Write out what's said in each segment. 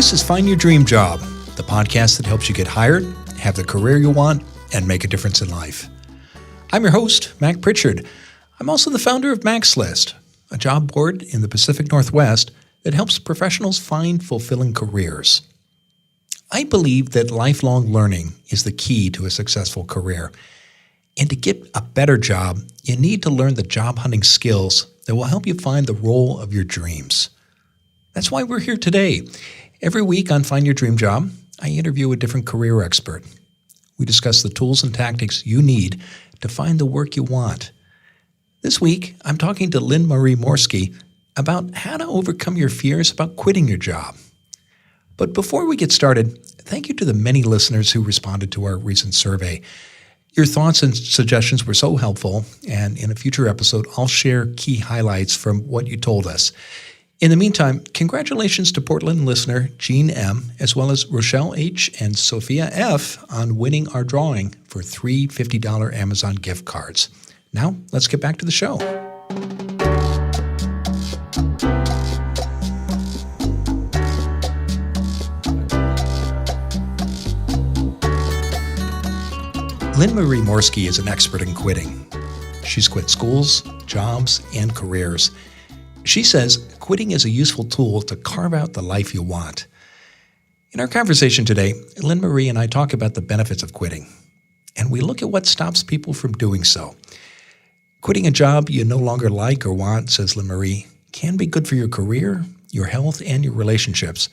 This is Find Your Dream Job, the podcast that helps you get hired, have the career you want, and make a difference in life. I'm your host, Mac Pritchard. I'm also the founder of Mac's List, a job board in the Pacific Northwest that helps professionals find fulfilling careers. I believe that lifelong learning is the key to a successful career. And to get a better job, you need to learn the job hunting skills that will help you find the role of your dreams. That's why we're here today. Every week on Find Your Dream Job, I interview a different career expert. We discuss the tools and tactics you need to find the work you want. This week, I'm talking to Lynn Marie Morski about how to overcome your fears about quitting your job. But before we get started, thank you to the many listeners who responded to our recent survey. Your thoughts and suggestions were so helpful, and in a future episode, I'll share key highlights from what you told us. In the meantime, congratulations to Portland listener Jean M., as well as Rochelle H. and Sophia F. on winning our drawing for 3 $50 Amazon gift cards. Now, let's get back to the show. Lynn Marie Morski is an expert in quitting. She's quit schools, jobs, and careers. She says quitting is a useful tool to carve out the life you want. In our conversation today, Lynn Marie and I talk about the benefits of quitting, and we look at what stops people from doing so. Quitting a job you no longer like or want, says Lynn Marie, can be good for your career, your health, and your relationships.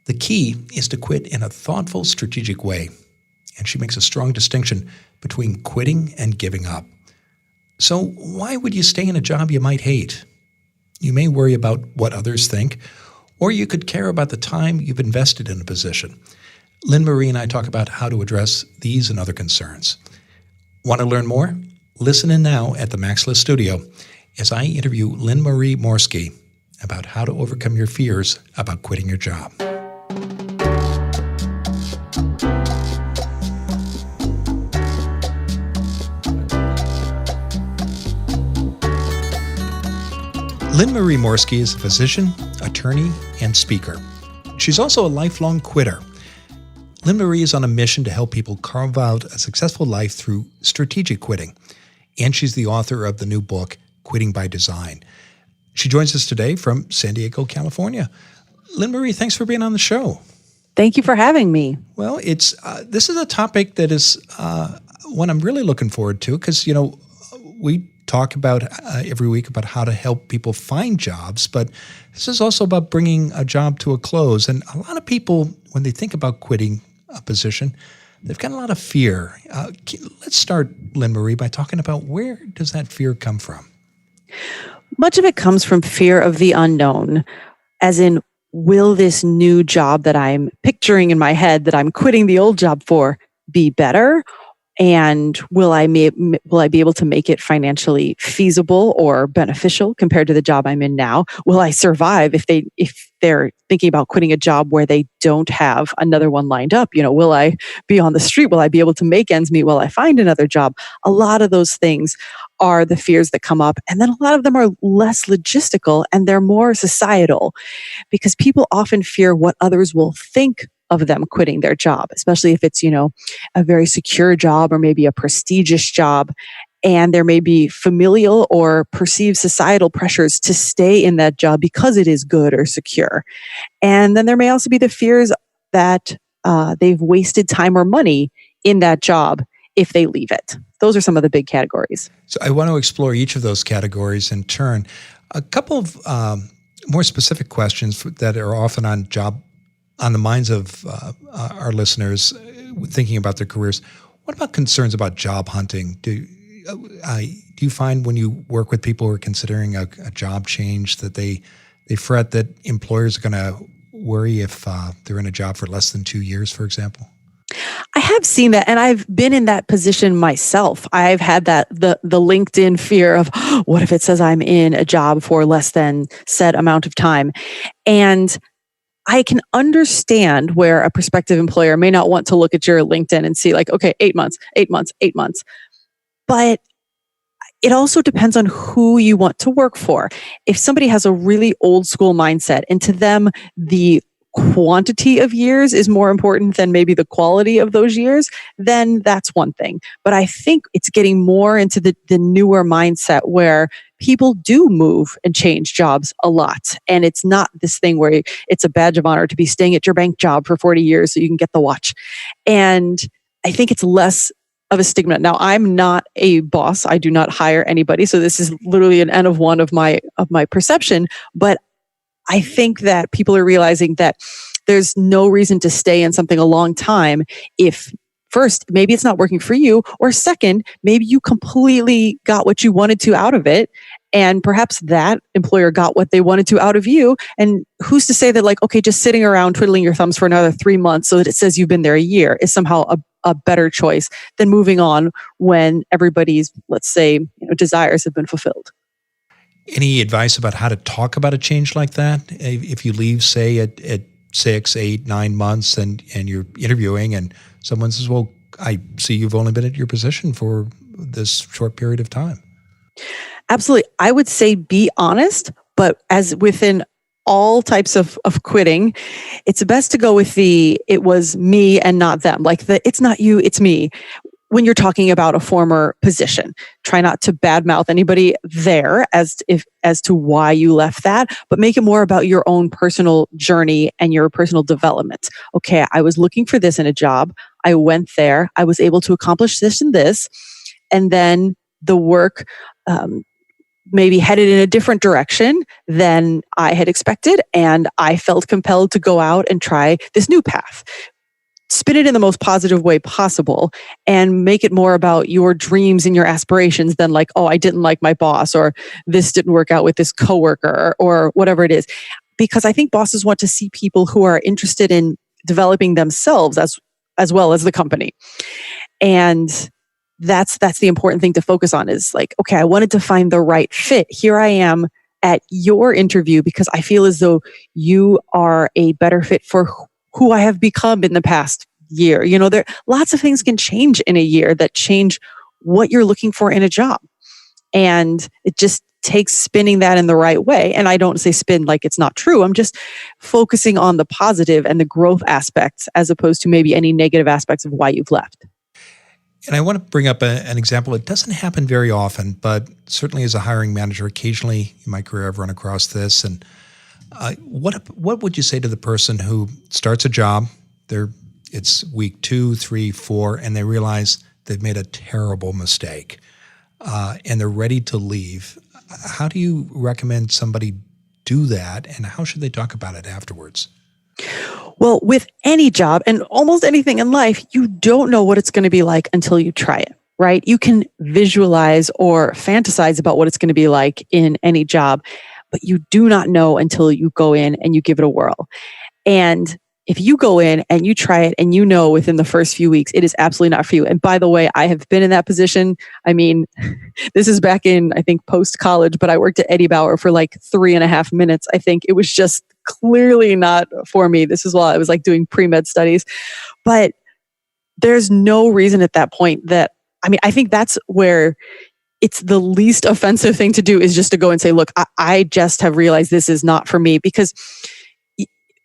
The key is to quit in a thoughtful, strategic way, and she makes a strong distinction between quitting and giving up. So why would you stay in a job you might hate? You may worry about what others think, or you could care about the time you've invested in a position. Lynn Marie and I talk about how to address these and other concerns. Want to learn more? Listen in now at the Mac's List studio as I interview Lynn Marie Morski about how to overcome your fears about quitting your job. Lynn Marie Morski is a physician, attorney, and speaker. She's also a lifelong quitter. Lynn Marie is on a mission to help people carve out a successful life through strategic quitting. And she's the author of the new book, Quitting by Design. She joins us today from San Diego, California. Lynn Marie, thanks for being on the show. Thank you for having me. Well, this is a topic that is one I'm really looking forward to because, we talk about every week about how to help people find jobs, but this is also about bringing a job to a close. And a lot of people, when they think about quitting a position, they've got a lot of fear. Let's start, Lynn Marie, by talking about where does that fear come from? Much of it comes from fear of the unknown, as in, will this new job that I'm picturing in my head that I'm quitting the old job for be better? And will I be able to make it financially feasible or beneficial compared to the job I'm in now? Will I survive if they're thinking about quitting a job where they don't have another one lined up? Will I be on the street? Will I be able to make ends meet? Will I find another job? A lot of those things are the fears that come up. And then a lot of them are less logistical and they're more societal because people often fear what others will think of them quitting their job, especially if it's, a very secure job or maybe a prestigious job. And there may be familial or perceived societal pressures to stay in that job because it is good or secure. And then there may also be the fears that they've wasted time or money in that job if they leave it. Those are some of the big categories. So I want to explore each of those categories in turn. A couple of more specific questions that are often on the minds of our listeners thinking about their careers. What about concerns about job hunting? Do you find when you work with people who are considering a job change that they fret that employers are going to worry if they're in a job for less than 2 years, for example? I have seen that, and I've been in that position myself. I've had that the LinkedIn fear of, what if it says I'm in a job for less than said amount of time? And I can understand where a prospective employer may not want to look at your LinkedIn and see like, okay, 8 months. But it also depends on who you want to work for. If somebody has a really old school mindset and to them, the quantity of years is more important than maybe the quality of those years, then that's one thing. But I think it's getting more into the newer mindset where people do move and change jobs a lot. And it's not this thing where it's a badge of honor to be staying at your bank job for 40 years so you can get the watch. And I think it's less of a stigma. Now, I'm not a boss. I do not hire anybody. So this is literally an N of one of my perception. But I think that people are realizing that there's no reason to stay in something a long time if, first, maybe it's not working for you, or second, maybe you completely got what you wanted to out of it, and perhaps that employer got what they wanted to out of you. And who's to say that, like, okay, just sitting around twiddling your thumbs for another 3 months so that it says you've been there a year is somehow a better choice than moving on when everybody's, let's say, desires have been fulfilled. Any advice about how to talk about a change like that? If you leave, say, at 6, 8, 9 months and you're interviewing and someone says, well, I see you've only been at your position for this short period of time. Absolutely. I would say be honest, but as within all types of quitting, it's best to go with it was me and not them. Like it's not you, it's me. When you're talking about a former position, try not to badmouth anybody there as to why you left that, but make it more about your own personal journey and your personal development. Okay, I was looking for this in a job. I went there. I was able to accomplish this and this. And then the work maybe headed in a different direction than I had expected. And I felt compelled to go out and try this new path. Spin it in the most positive way possible and make it more about your dreams and your aspirations than like, oh, I didn't like my boss, or this didn't work out with this coworker, or whatever it is. Because I think bosses want to see people who are interested in developing themselves as well as the company. And that's the important thing to focus on is like, okay, I wanted to find the right fit. Here I am at your interview because I feel as though you are a better fit for who I have become in the past year. There lots of things can change in a year that change what you're looking for in a job. And it just takes spinning that in the right way. And I don't say spin like it's not true. I'm just focusing on the positive and the growth aspects as opposed to maybe any negative aspects of why you've left. And I want to bring up an example. It doesn't happen very often, but certainly as a hiring manager, occasionally in my career, I've run across this. And what would you say to the person who starts a job, it's week 2, 3, 4, and they realize they've made a terrible mistake and they're ready to leave? How do you recommend somebody do that, and how should they talk about it afterwards? Well, with any job and almost anything in life, you don't know what it's going to be like until you try it, right? You can visualize or fantasize about what it's going to be like in any job, but you do not know until you go in and you give it a whirl. And if you go in and you try it and within the first few weeks, it is absolutely not for you. And by the way, I have been in that position. I mean, this is back in, I think, post-college, but I worked at Eddie Bauer for like 3.5 minutes. I think it was just clearly not for me. This is while I was like doing pre-med studies. But there's no reason at that point I think that's where it's the least offensive thing to do is just to go and say, look, I just have realized this is not for me, because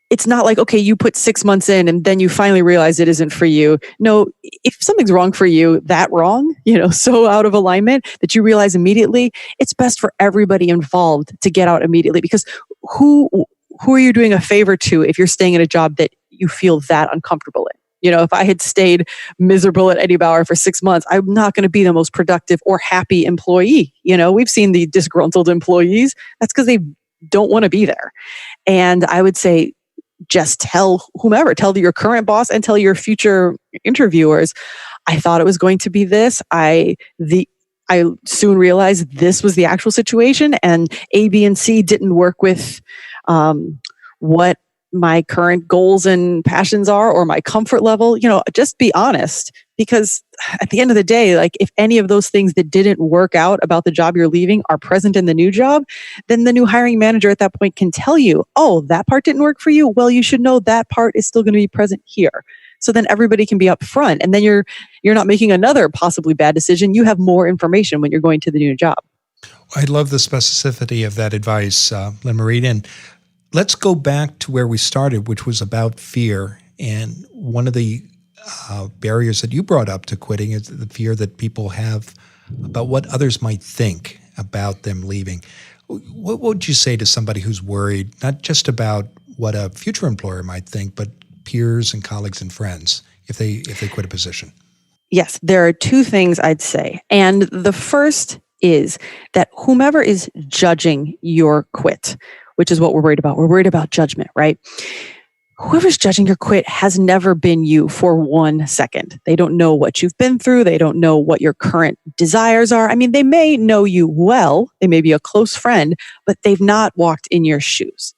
it's not like, okay, you put 6 months in and then you finally realize it isn't for you. No, if something's wrong for you, that wrong, so out of alignment that you realize immediately, it's best for everybody involved to get out immediately, because who are you doing a favor to if you're staying in a job that you feel that uncomfortable in? If I had stayed miserable at Eddie Bauer for 6 months, I'm not going to be the most productive or happy employee. We've seen the disgruntled employees. That's because they don't want to be there. And I would say, just tell your current boss and tell your future interviewers, I thought it was going to be this. I soon realized this was the actual situation, and A, B, and C didn't work with what my current goals and passions are or my comfort level. Just be honest, because at the end of the day, like if any of those things that didn't work out about the job you're leaving are present in the new job, then the new hiring manager at that point can tell you, oh, that part didn't work for you. Well, you should know that part is still going to be present here. So then everybody can be upfront, and then you're not making another possibly bad decision. You have more information when you're going to the new job. I love the specificity of that advice, Lynn Marie. And let's go back to where we started, which was about fear. And one of the barriers that you brought up to quitting is the fear that people have about what others might think about them leaving. What would you say to somebody who's worried, not just about what a future employer might think, but peers and colleagues and friends if they quit a position? Yes, there are two things I'd say. And the first is that whomever is judging your quit, which is what we're worried about. We're worried about judgment, right? Whoever's judging your quit has never been you for 1 second. They don't know what you've been through. They don't know what your current desires are. I mean, they may know you well. They may be a close friend, but they've not walked in your shoes.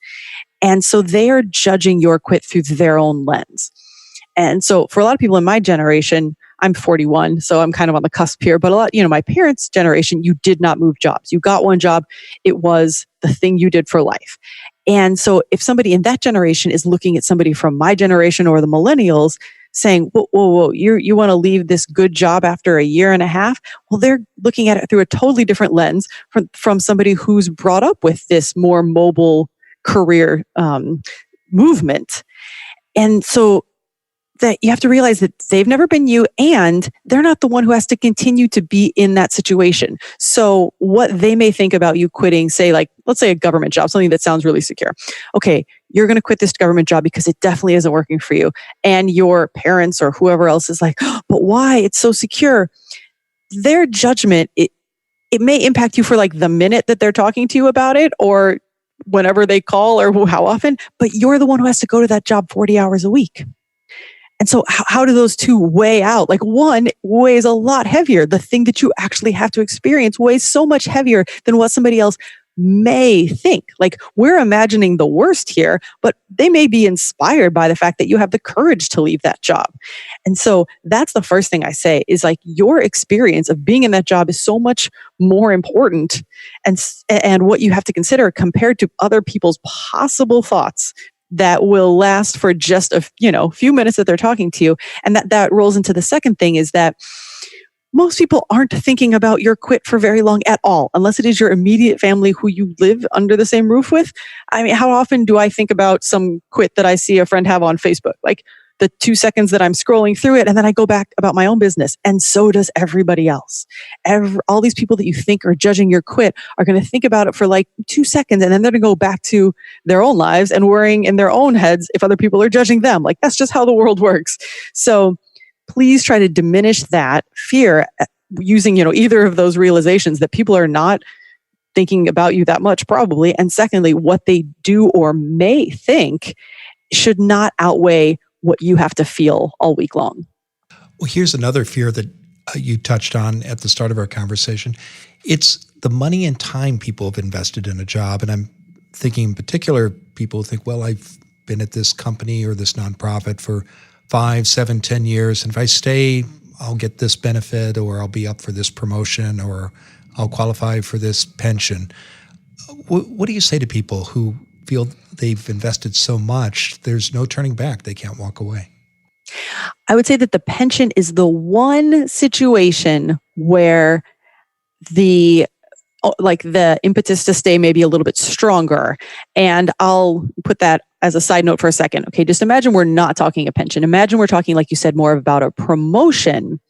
And so they are judging your quit through their own lens. And so for a lot of people in my generation, I'm 41, so I'm kind of on the cusp here, but a lot, my parents' generation, you did not move jobs. You got one job. It was the thing you did for life. And so if somebody in that generation is looking at somebody from my generation or the millennials saying, whoa, you want to leave this good job after a year and a half? Well, they're looking at it through a totally different lens from somebody who's brought up with this more mobile career movement. And so that you have to realize that they've never been you and they're not the one who has to continue to be in that situation. So what they may think about you quitting, say let's say a government job, something that sounds really secure. Okay, you're going to quit this government job because it definitely isn't working for you. And your parents or whoever else is like, oh, but why? It's so secure. Their judgment, it may impact you for the minute that they're talking to you about it or whenever they call or how often, but you're the one who has to go to that job 40 hours a week. And so how do those two weigh out? One weighs a lot heavier. The thing that you actually have to experience weighs so much heavier than what somebody else may think. We're imagining the worst here, but they may be inspired by the fact that you have the courage to leave that job. And so that's the first thing I say is your experience of being in that job is so much more important and what you have to consider compared to other people's possible thoughts that will last for just a few minutes that they're talking to you. And that rolls into the second thing is that most people aren't thinking about your quit for very long at all, unless it is your immediate family who you live under the same roof with. I mean, how often do I think about some quit that I see a friend have on Facebook? The 2 seconds that I'm scrolling through it and then I go back about my own business. And so does everybody else. All these people that you think are judging your quit are going to think about it for 2 seconds and then they're going to go back to their own lives and worrying in their own heads if other people are judging them. That's just how the world works. So please try to diminish that fear using, either of those realizations that people are not thinking about you that much probably. And secondly, what they do or may think should not outweigh what you have to feel all week long. Well, here's another fear that you touched on at the start of our conversation. It's the money and time people have invested in a job. And I'm thinking in particular, people think, well, I've been at this company or this nonprofit for 5, 7, 10 years. And if I stay, I'll get this benefit or I'll be up for this promotion or I'll qualify for this pension. What do you say to people who feel they've invested so much, there's no turning back, they can't walk away? I would say that the pension is the one situation where the impetus to stay may be a little bit stronger. And I'll put that as a side note for a second. Okay, just imagine we're not talking a pension. Imagine we're talking, like you said, more about a promotion.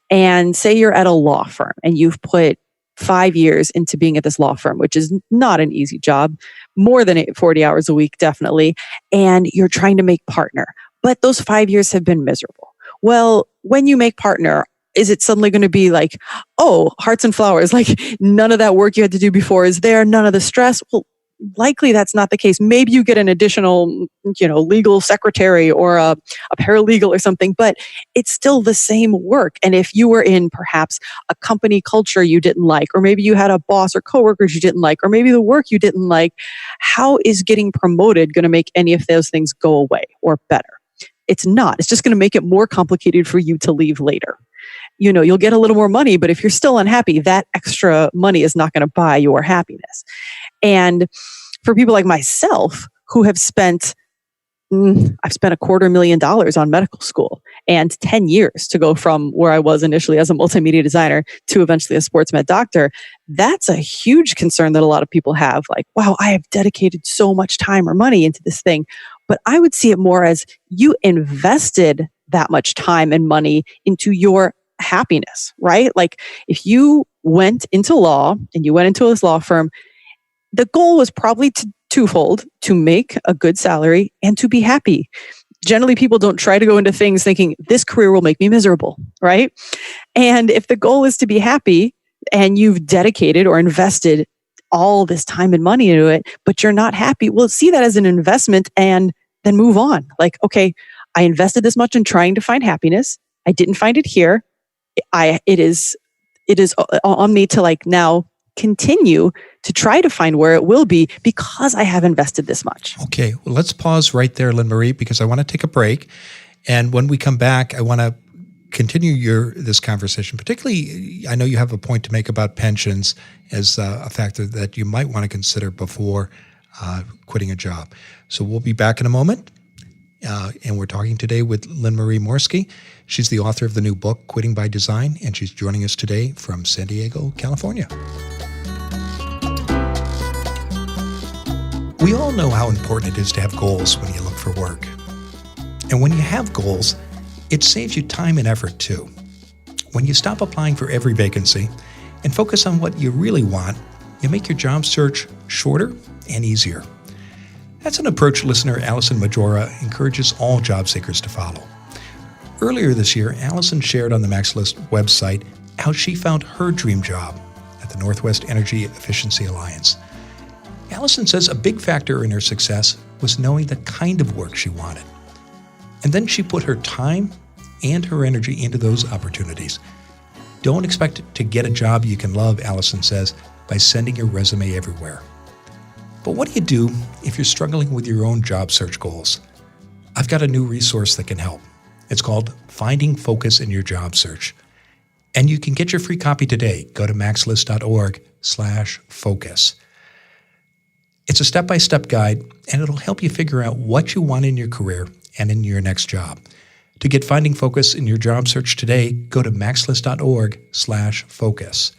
And say you're at a law firm and you've put 5 years into being at this law firm, which is not an easy job, more than 40 hours a week, definitely. And you're trying to make partner, but those 5 years have been miserable. Well, when you make partner, is it suddenly going to be oh, hearts and flowers, none of that work you had to do before is there, none of the stress? Well, likely that's not the case. Maybe you get an additional, legal secretary or a paralegal or something, but it's still the same work. And if you were in perhaps a company culture you didn't like, or maybe you had a boss or coworkers you didn't like, or maybe the work you didn't like, how is getting promoted going to make any of those things go away or better? It's not. It's just going to make it more complicated for you to leave later. You'll get a little more money, but if you're still unhappy, that extra money is not going to buy your happiness. And for people like myself who have I've spent $250,000 on medical school. and 10 years to go from where I was initially as a multimedia designer to eventually a sports med doctor. That's a huge concern that a lot of people have. Like, wow, I have dedicated so much time or money into this thing. But I would see it more as you invested that much time and money into your happiness, right? Like if you went into law and you went into this law firm, the goal was probably twofold: to make a good salary and to be happy. Generally, people don't try to go into things thinking this career will make me miserable, right? And if the goal is to be happy and you've dedicated or invested all this time and money into it, but you're not happy, well, see that as an investment and then move on. Like, okay, I invested this much in trying to find happiness. I didn't find it here. It is on me to like now continue to try to find where it will be because I have invested this much. Okay, well, let's pause right there, Lynn Marie, because I want to take a break. And when we come back, I want to continue this conversation. Particularly, I know you have a point to make about pensions as a factor that you might want to consider before quitting a job. So we'll be back in a moment. And we're talking today with Lynn Marie Morski. She's the author of the new book, Quitting by Design, and she's joining us today from San Diego, California. We all know how important it is to have goals when you look for work. And when you have goals, it saves you time and effort too. When you stop applying for every vacancy and focus on what you really want, you make your job search shorter and easier. That's an approach listener Allison Majora encourages all job seekers to follow. Earlier this year, Allison shared on the Max List website how she found her dream job at the Northwest Energy Efficiency Alliance. Allison says a big factor in her success was knowing the kind of work she wanted. And then she put her time and her energy into those opportunities. Don't expect to get a job you can love, Allison says, by sending your resume everywhere. But what do you do if you're struggling with your own job search goals? I've got a new resource that can help. It's called Finding Focus in Your Job Search. And you can get your free copy today. Go to maxlist.org/focus. It's a step-by-step guide, and it'll help you figure out what you want in your career and in your next job. To get Finding Focus in your job search today, go to maxlist.org/focus.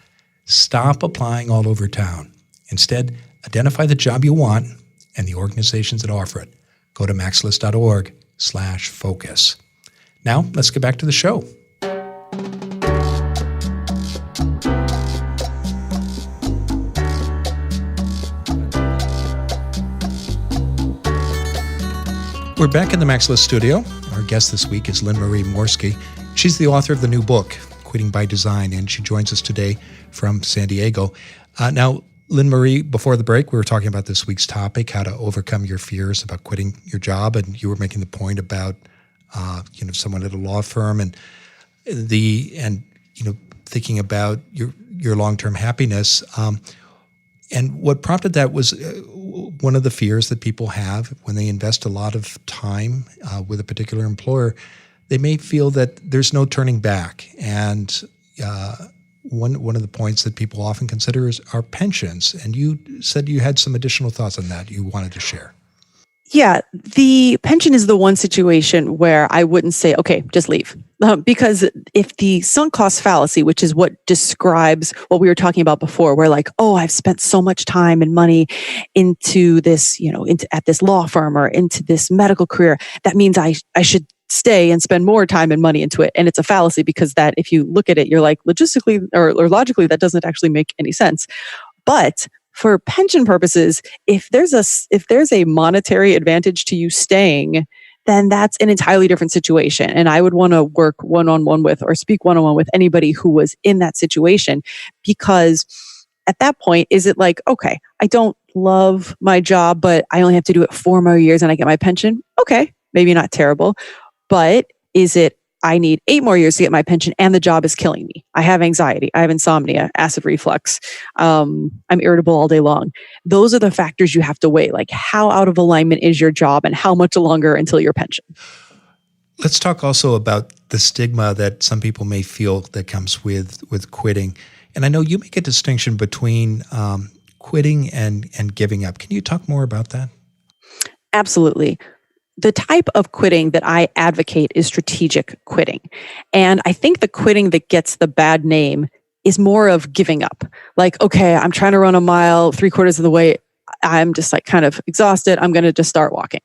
Stop applying all over town. Instead, identify the job you want and the organizations that offer it. Go to maxlist.org/focus. Now, let's get back to the show. We're back in the Max List studio. Our guest this week is Lynn Marie Morski. She's the author of the new book, Quitting by Design, and she joins us today from San Diego. Now, Lynn Marie, before the break, we were talking about this week's topic, how to overcome your fears about quitting your job, and you were making the point about someone at a law firm and thinking about your long-term happiness. And what prompted that was one of the fears that people have when they invest a lot of time with a particular employer. They may feel that there's no turning back. And one of the points that people often consider are pensions. And you said you had some additional thoughts on that you wanted to share. Yeah, the pension is the one situation where I wouldn't say, okay, just leave. Because if the sunk cost fallacy, which is what describes what we were talking about before, where like, oh, I've spent so much time and money into this, at this law firm or into this medical career, that means I should stay and spend more time and money into it. And it's a fallacy because that if you look at it, you're like logistically or logically, that doesn't actually make any sense. But for pension purposes, if there's a monetary advantage to you staying, then that's an entirely different situation. And I would want to work one-on-one with or speak one-on-one with anybody who was in that situation, because at that point, is it like, okay, I don't love my job, but I only have to do it 4 more years and I get my pension? Okay, maybe not terrible. But is it, I need 8 more years to get my pension and the job is killing me. I have anxiety. I have insomnia, acid reflux. I'm irritable all day long. Those are the factors you have to weigh. Like how out of alignment is your job and how much longer until your pension? Let's talk also about the stigma that some people may feel that comes with quitting. And I know you make a distinction between quitting and giving up. Can you talk more about that? Absolutely. the type of quitting that I advocate is strategic quitting. And I think the quitting that gets the bad name is more of giving up. Like, okay, I'm trying to run a mile, 3/4 of the way. I'm just like kind of exhausted. I'm going to just start walking.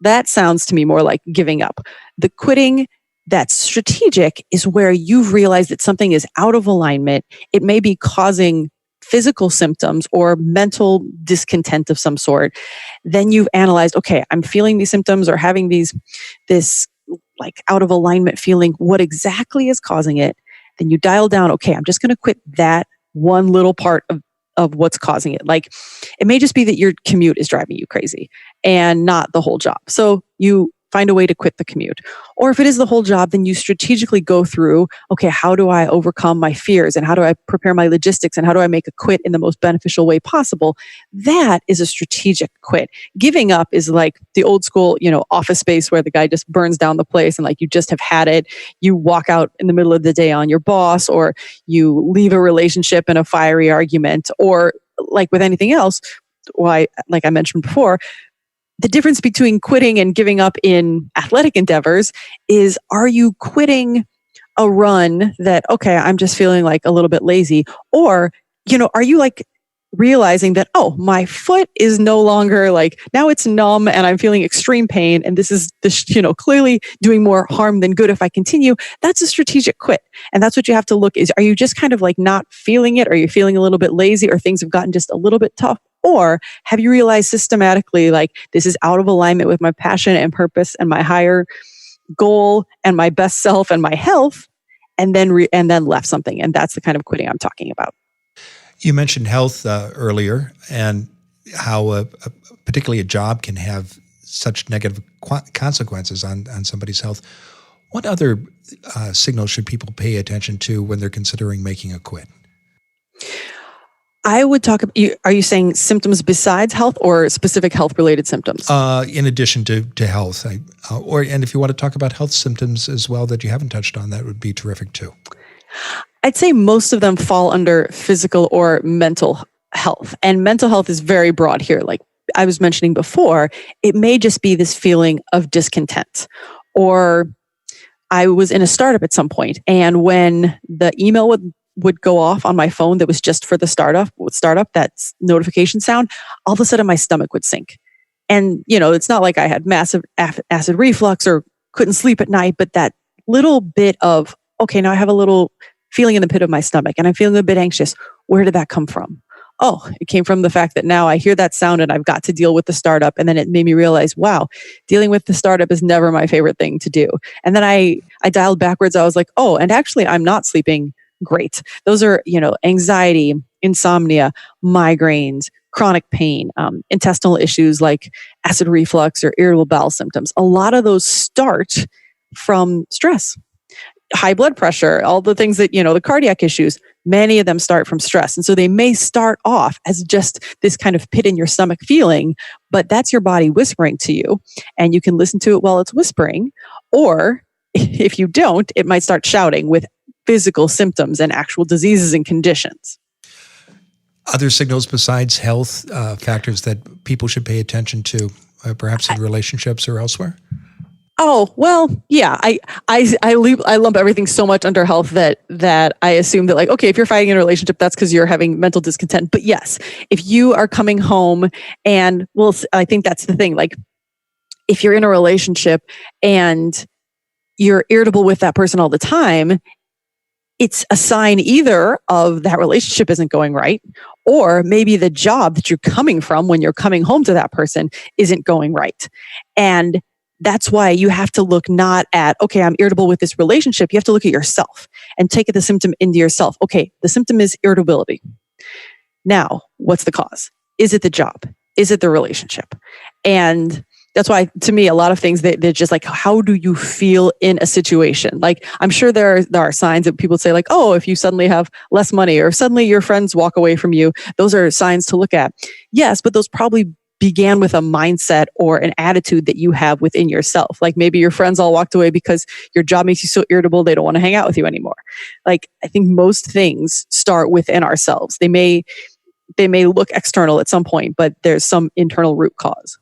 That sounds to me more like giving up. The quitting that's strategic is where you've realized that something is out of alignment. It may be causing physical symptoms or mental discontent of some sort. Then you've analyzed, okay, I'm feeling these symptoms or having this like out of alignment feeling. What exactly is causing it? Then you dial down, okay, I'm just going to quit that one little part of what's causing it. Like it may just be that your commute is driving you crazy and not the whole job. So you find a way to quit the commute. Or if it is the whole job, then you strategically go through, okay, how do I overcome my fears and how do I prepare my logistics and how do I make a quit in the most beneficial way possible? That is a strategic quit. Giving up is like the old school, Office Space where the guy just burns down the place and like you just have had it. You walk out in the middle of the day on your boss, or you leave a relationship in a fiery argument, or like with anything else, why, like I mentioned before, the difference between quitting and giving up in athletic endeavors is, are you quitting a run that, okay, I'm just feeling like a little bit lazy? Or, are you like realizing that, oh, my foot is no longer like, now it's numb and I'm feeling extreme pain. And this is, clearly doing more harm than good if I continue. That's a strategic quit. And that's what you have to look is, are you just kind of like not feeling it? Are you feeling a little bit lazy or things have gotten just a little bit tough? Or have you realized systematically, like, this is out of alignment with my passion and purpose and my higher goal and my best self and my health, and then left something? And that's the kind of quitting I'm talking about. You mentioned health earlier, and how particularly a job can have such negative consequences on somebody's health. What other signals should people pay attention to when they're considering making a quit? I would talk about, are you saying symptoms besides health or specific health-related symptoms? In addition to health. And if you want to talk about health symptoms as well that you haven't touched on, that would be terrific too. I'd say most of them fall under physical or mental health. And mental health is very broad here. Like I was mentioning before, it may just be this feeling of discontent. Or I was in a startup at some point, and when the email would go off on my phone that was just for the startup, that notification sound, all of a sudden my stomach would sink. And, it's not like I had massive acid reflux or couldn't sleep at night, but that little bit of, okay, now I have a little feeling in the pit of my stomach and I'm feeling a bit anxious. Where did that come from? Oh, it came from the fact that now I hear that sound and I've got to deal with the startup. And then it made me realize, wow, dealing with the startup is never my favorite thing to do. And then I dialed backwards. I was like, oh, and actually I'm not sleeping great. Those are, anxiety, insomnia, migraines, chronic pain, intestinal issues like acid reflux or irritable bowel symptoms. A lot of those start from stress, high blood pressure, all the things that, the cardiac issues, many of them start from stress. And so they may start off as just this kind of pit in your stomach feeling, but that's your body whispering to you. And you can listen to it while it's whispering. Or if you don't, it might start shouting with physical symptoms and actual diseases and conditions. Other signals besides health factors that people should pay attention to, perhaps in relationships or elsewhere? Oh, well, yeah. I lump everything so much under health that I assume that, like, okay, if you're fighting in a relationship, that's because you're having mental discontent. But yes, if you are coming home and, well, I think that's the thing. Like, if you're in a relationship and you're irritable with that person all the time, it's a sign either of that relationship isn't going right, or maybe the job that you're coming from when you're coming home to that person isn't going right. And that's why you have to look not at, okay, I'm irritable with this relationship. You have to look at yourself and take the symptom into yourself. Okay, the symptom is irritability. Now, what's the cause? Is it the job? Is it the relationship? And that's why, to me, a lot of things, they're just like, how do you feel in a situation? Like, I'm sure there are signs that people say, like, oh, if you suddenly have less money or suddenly your friends walk away from you, those are signs to look at. Yes, but those probably began with a mindset or an attitude that you have within yourself. Like maybe your friends all walked away because your job makes you so irritable, they don't want to hang out with you anymore. Like, I think most things start within ourselves. They may look external at some point, but there's some internal root cause.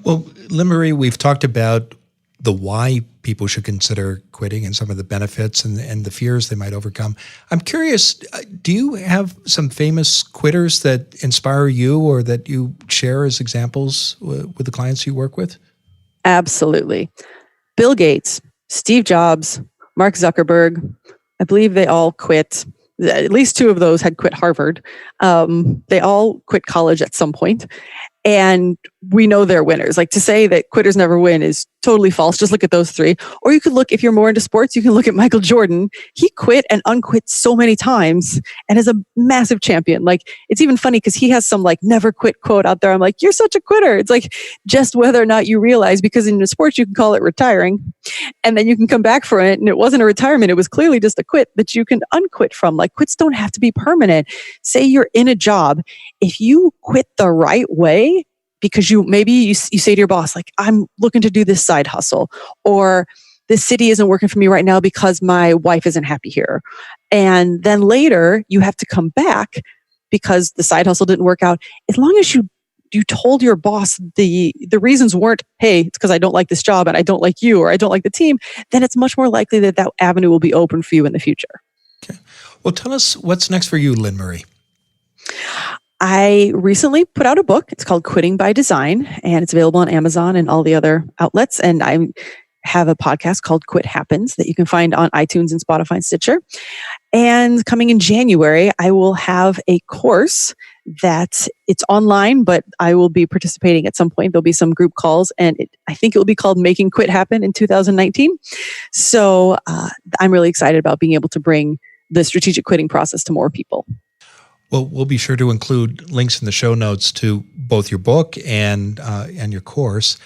Well, Lynn Marie, we've talked about the why people should consider quitting and some of the benefits and the fears they might overcome. I'm curious, do you have some famous quitters that inspire you or that you share as examples with the clients you work with? Absolutely. Bill Gates, Steve Jobs, Mark Zuckerberg, I believe they all quit. At least two of those had quit Harvard. They all quit college at some point. And we know they're winners. Like, to say that quitters never win is totally false. Just look at those three. Or you could look, if you're more into sports, you can look at Michael Jordan. He quit and unquit so many times and is a massive champion. Like, it's even funny because he has some like never quit quote out there. I'm like, you're such a quitter. It's like just whether or not you realize, because in sports you can call it retiring and then you can come back from it. And it wasn't a retirement. It was clearly just a quit that you can unquit from. Like, quits don't have to be permanent. Say you're in a job. If you quit the right way, because you say to your boss, like, I'm looking to do this side hustle, or this city isn't working for me right now because my wife isn't happy here. And then later you have to come back because the side hustle didn't work out. As long as you told your boss the reasons weren't, hey, it's because I don't like this job and I don't like you or I don't like the team, then it's much more likely that that avenue will be open for you in the future. Okay. Well, tell us what's next for you, Lynn Marie. I recently put out a book. It's called Quitting by Design, and it's available on Amazon and all the other outlets. And I have a podcast called Quit Happens that you can find on iTunes and Spotify and Stitcher. And coming in January, I will have a course that it's online, but I will be participating at some point. There'll be some group calls, and I think it will be called Making Quit Happen in 2019. So I'm really excited about being able to bring the strategic quitting process to more people. Well, we'll be sure to include links in the show notes to both your book and your course.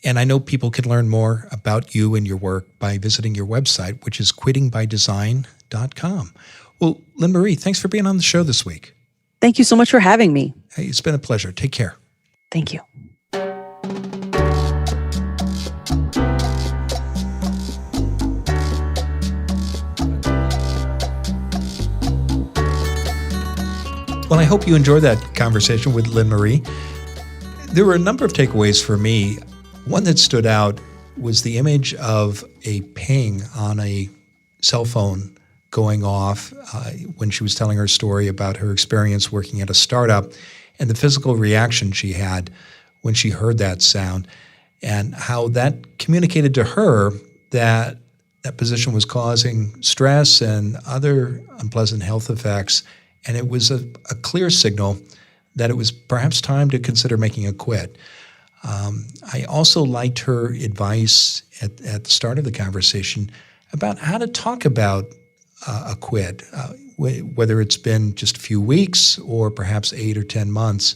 And I know people can learn more about you and your work by visiting your website, which is quittingbydesign.com. Well, Lynn Marie, thanks for being on the show this week. Thank you so much for having me. Hey, it's been a pleasure. Take care. Thank you. Well, I hope you enjoyed that conversation with Lynn Marie. There were a number of takeaways for me. One that stood out was the image of a ping on a cell phone going off when she was telling her story about her experience working at a startup and the physical reaction she had when she heard that sound, and how that communicated to her that that position was causing stress and other unpleasant health effects. And it was a clear signal that it was perhaps time to consider making a quit. I also liked her advice at the start of the conversation about how to talk about a quit, whether it's been just a few weeks or perhaps 8 or 10 months.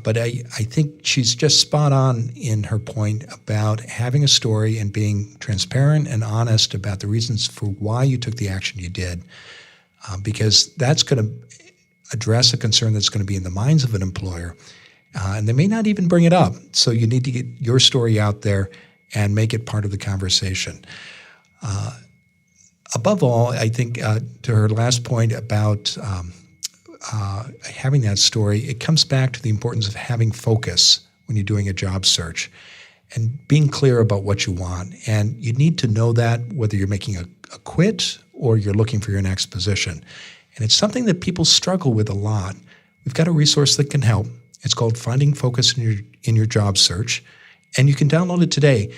But I think she's just spot on in her point about having a story and being transparent and honest about the reasons for why you took the action you did. Because that's going to address a concern that's going to be in the minds of an employer. And they may not even bring it up. So you need to get your story out there and make it part of the conversation. Above all, I think to her last point about having that story, it comes back to the importance of having focus when you're doing a job search and being clear about what you want. And you need to know that whether you're making a quit or you're looking for your next position. And it's something that people struggle with a lot. We've got a resource that can help. It's called Finding Focus in your Job Search, and you can download it today.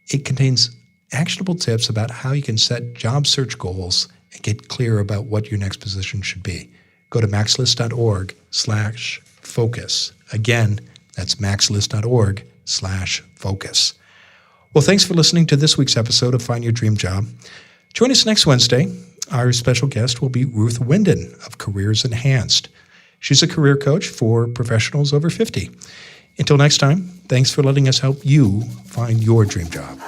It contains actionable tips about how you can set job search goals and get clear about what your next position should be. Go to maxlist.org/focus. Again, that's maxlist.org/focus. Well, thanks for listening to this week's episode of Find Your Dream Job. Join us next Wednesday. Our special guest will be Ruth Winden of Careers Enhanced. She's a career coach for professionals over 50. Until next time, thanks for letting us help you find your dream job.